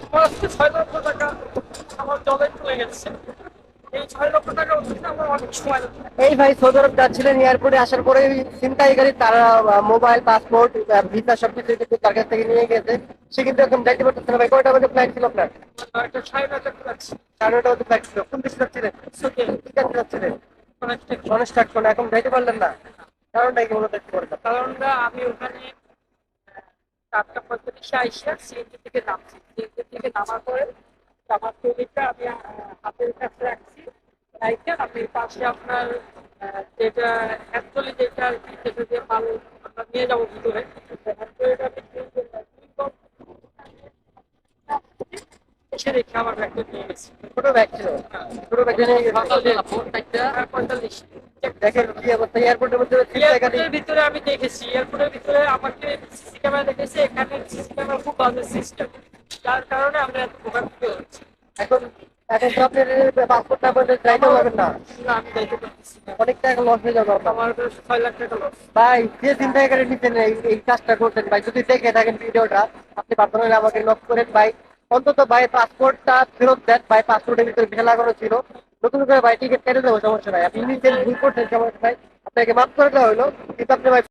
আমার আজকে 6 লক্ষ টাকা আমার জলে চলে গেছে। এই 6 লক্ষ টাকা হচ্ছে আমার অনেক সময় লাগবে। এই ভাই সৌদি আরব যাচ্ছিলেন, এয়ারপোর্টে আসার পরে ছিনতাইকারী তারা মোবাইল, পাসপোর্ট, ভিসা সবকিছু কিন্তু তার কাছ থেকে নিয়ে গেছে। সে কিন্তু এখন যাইতে পারতেছে না। ভাই কয়টা বাজে ফ্লাইট ছিল আপনার? একটা 9:30 যাচ্ছি। 9:30 বাজে ফ্লাইট ছিল। কোন দেশে যাচ্ছিলেন? ওকে, কি কাজে যাচ্ছিলেন? অনেকটা কনস্ট্রাকশন। এখন যাইতে পারলেন না, কারণটা কি মনে দেখতে পারলেন? কারণ আমি ওখানে 4:45 আইসা সিএনজি থেকে নামছি। সিএনজি থেকে নামার পরে আমার ট্রলিটা আমি হাতের কাছে রাখছি। রাইখে আমি পাশে আপনার যেটা অ্যাকচুয়ালি যেটা আর কি যেটা দিয়ে মাল আমরা নিয়ে যাবো ভিতরে, অ্যাকচুয়ালিটা আমি এসে রেখে আমার ব্যাগটা নিয়ে গেছি। ছোট ব্যাগ ছিল, ছোট ব্যাগ নিয়ে গেছে। 45। দেখেন কি অবস্থা এয়ারপোর্টের মধ্যে ছিনতাইকারী। এয়ারপোর্টের ভিতরে আমি দেখেছি, এয়ারপোর্টের ভিতরে আমাকে সিসি ক্যামেরা দেখেছি, এখানে সিসি ক্যামেরা খুব বাজে সিস্টেম, যার কারণে আমরা এত ভোগান্তি হচ্ছে। এখন এখন তো আপনার পাসপোর্ট না করলে যাইতে পারবেন না। না, আমি যাইতে পারতেছি না। অনেক টাকা লস হয়ে যাবে আপনার। আমার 6 লাখ টাকা লস। ভাই যে ছিনতাইকারী নিচ্ছেন এই কাজটা করছেন ভাই, যদি দেখে থাকেন ভিডিওটা, আপনি পার্সোনালি আমাকে নক করেন ভাই। অন্তত ভাই পাসপোর্টটা ফেরত দেন ভাই, পাসপোর্টের ভিতরে ভিসা লাগানো ছিল। নতুন করে ভাই টিকিট কেটে দেবো, সমস্যা নাই। আপনি নিজের ভুল করছেন, সমস্যা নাই, আপনাকে মাফ করে দেওয়া হলো। কিন্তু আপনি ভাই